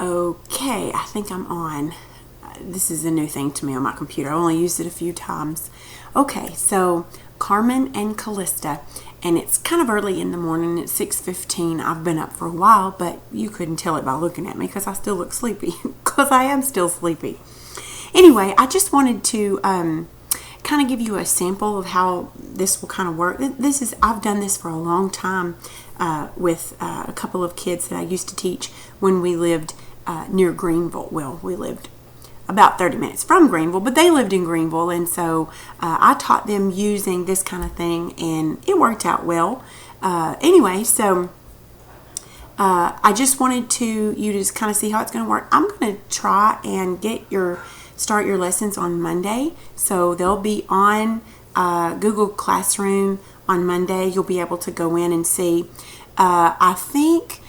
Okay, I think I'm on. This is a new thing to me on my computer. I only used it a few times. Okay, so Carmen and Callista, and it's kind of early in the morning. It's 6:15. I've been up for a while, but you couldn't tell it by looking at me because I still look sleepy because I am still sleepy. Anyway, I just wanted to kind of give you a sample of how this will kind of work. I've done this for a long time with a couple of kids that I used to teach when we lived near Greenville. Well, we lived about 30 minutes from Greenville, but they lived in Greenville, and so I taught them using this kind of thing, and it worked out well. Anyway, so I just wanted you to just kind of see how it's going to work. I'm going to try and start your lessons on Monday, so they'll be on Google Classroom on Monday. You'll be able to go in and see. I think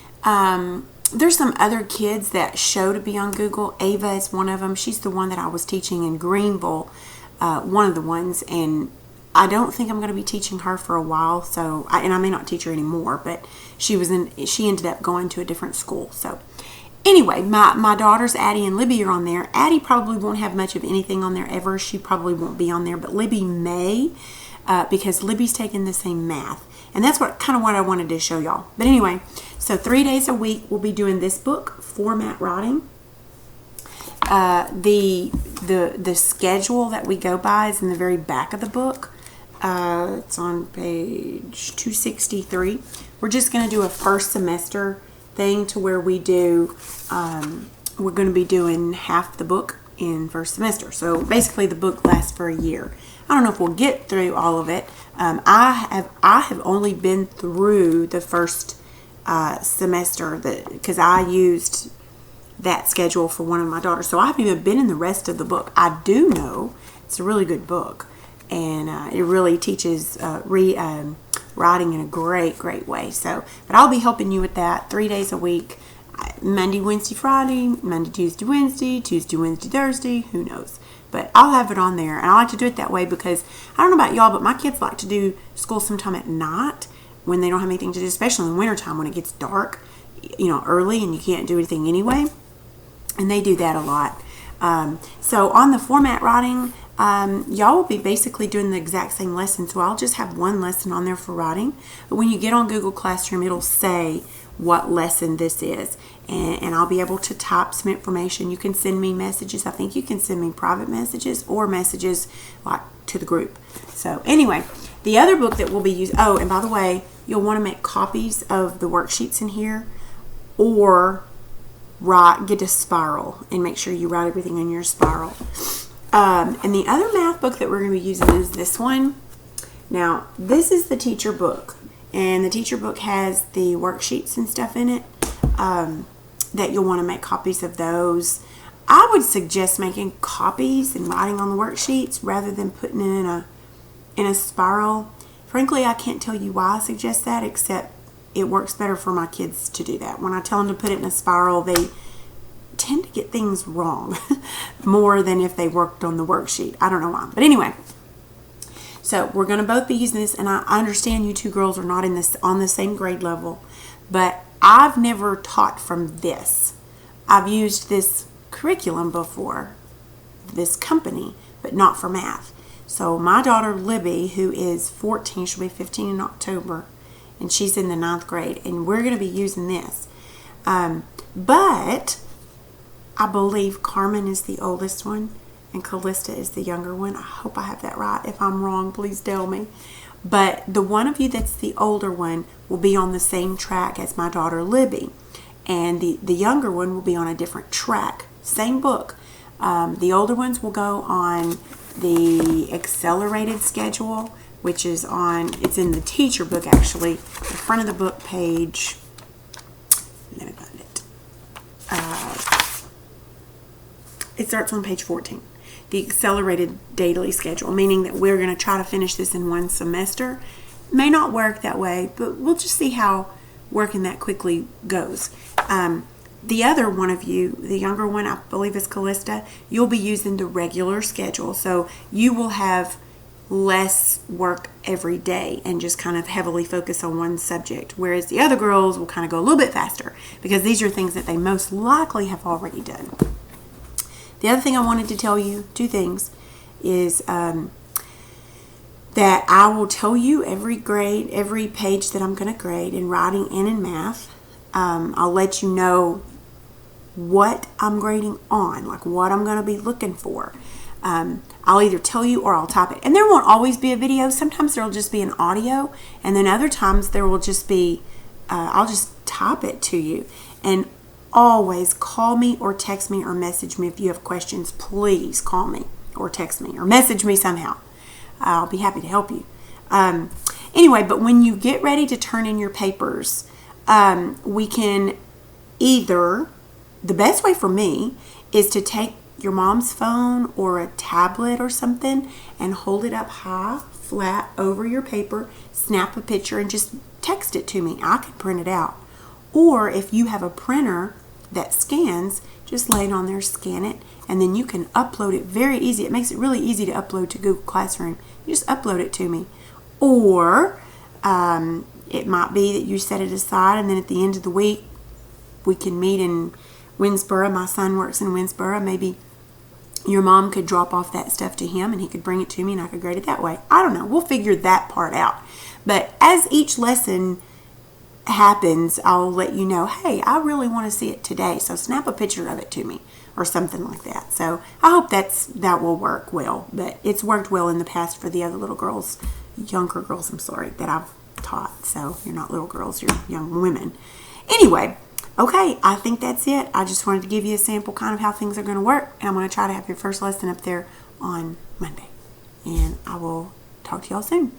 there's some other kids that show to be on Google. Ava is one of them. She's the one that I was teaching in Greenville, one of the ones, and I don't think I'm going to be teaching her for a while. And I may not teach her anymore, but she ended up going to a different school. So anyway, my daughters Addie and Libby are on there. Addie probably won't have much of anything on there ever. She probably won't be on there, but Libby may, because Libby's taking the same math. And that's what I wanted to show y'all. But anyway, so 3 days a week we'll be doing this book, Format Writing. The schedule that we go by is in the very back of the book. It's on page 263. We're just going to do a first semester thing to where we do, we're going to be doing half the book in first semester. So basically the book lasts for a year. I don't know if we'll get through all of it. I have only been through the first semester because I used that schedule for one of my daughters. So I haven't even been in the rest of the book. I do know it's a really good book, and it really teaches writing in a great way. So, but I'll be helping you with that 3 days a week. Monday, Wednesday, Friday, Monday, Tuesday, Wednesday, Tuesday, Wednesday, Thursday, who knows. But I'll have it on there, and I like to do it that way because I don't know about y'all, but my kids like to do school sometime at night when they don't have anything to do, especially in the wintertime when it gets dark, early and you can't do anything anyway. And they do that a lot. So on the format writing, y'all will be basically doing the exact same lesson. So I'll just have one lesson on there for writing. But when you get on Google Classroom, it'll say what lesson this is. And I'll be able to type some information. You can send me messages. I think you can send me private messages or messages like to the group. So anyway, the other book that we'll be using, and by the way, you'll want to make copies of the worksheets in here or get a spiral and make sure you write everything in your spiral. And the other math book that we're going to be using is this one. Now, this is the teacher book, and the teacher book has the worksheets and stuff in it. That you'll want to make copies of those. I would suggest making copies and writing on the worksheets rather than putting it in a spiral. Frankly, I can't tell you why I suggest that, except it works better for my kids to do that. When I tell them to put it in a spiral, they tend to get things wrong more than if they worked on the worksheet. I don't know why. But anyway, so we're going to both be using this, and I understand you two girls are not on the same grade level, but I've never taught from this. I've used this curriculum before, this company, but not for math. So my daughter Libby, who is 14, she'll be 15 in October, and she's in the 9th grade, and we're going to be using this. But I believe Carmen is the oldest one, and Callista is the younger one. I hope I have that right. If I'm wrong, please tell me. But the one of you that's the older one will be on the same track as my daughter Libby. And the younger one will be on a different track. Same book. The older ones will go on the accelerated schedule, which is it's in the teacher book actually. The front of the book page, let me find it. It starts on page 14. The accelerated daily schedule, meaning that we're going to try to finish this in one semester. May not work that way, but we'll just see how working that quickly goes. The other one of you, the younger one, I believe is Callista, you'll be using the regular schedule. So you will have less work every day and just kind of heavily focus on one subject, whereas the other girls will kind of go a little bit faster because these are things that they most likely have already done. The other thing I wanted to tell you, two things, is that I will tell you every grade, every page that I'm going to grade in writing and in math. I'll let you know what I'm grading on, like what I'm going to be looking for. I'll either tell you or I'll type it. And there won't always be a video. Sometimes there will just be an audio. And then other times there will just be, I'll just type it to you. And always call me or text me or message me if you have questions. Please call me or text me or message me somehow. I'll be happy to help you. Anyway, but when you get ready to turn in your papers, we can either, the best way for me is to take your mom's phone or a tablet or something and hold it up high, flat over your paper, snap a picture and just text it to me. I can print it out. Or if you have a printer that scans, just lay it on there, scan it, and then you can upload it very easy. It makes it really easy to upload to Google Classroom. You just upload it to me. Or it might be that you set it aside and then at the end of the week we can meet in Winsboro. My son works in Winsboro. Maybe your mom could drop off that stuff to him and he could bring it to me and I could grade it that way. I don't know. We'll figure that part out. But as each lesson happens, I'll let you know, hey, I really want to see it today, so snap a picture of it to me or something like that. So I hope that will work well. But it's worked well in the past for the other little girls, younger girls, that I've taught. So you're not little girls, you're young women. Anyway, okay, I think that's it. I just wanted to give you a sample kind of how things are going to work. And I'm going to try to have your first lesson up there on Monday. And I will talk to y'all soon.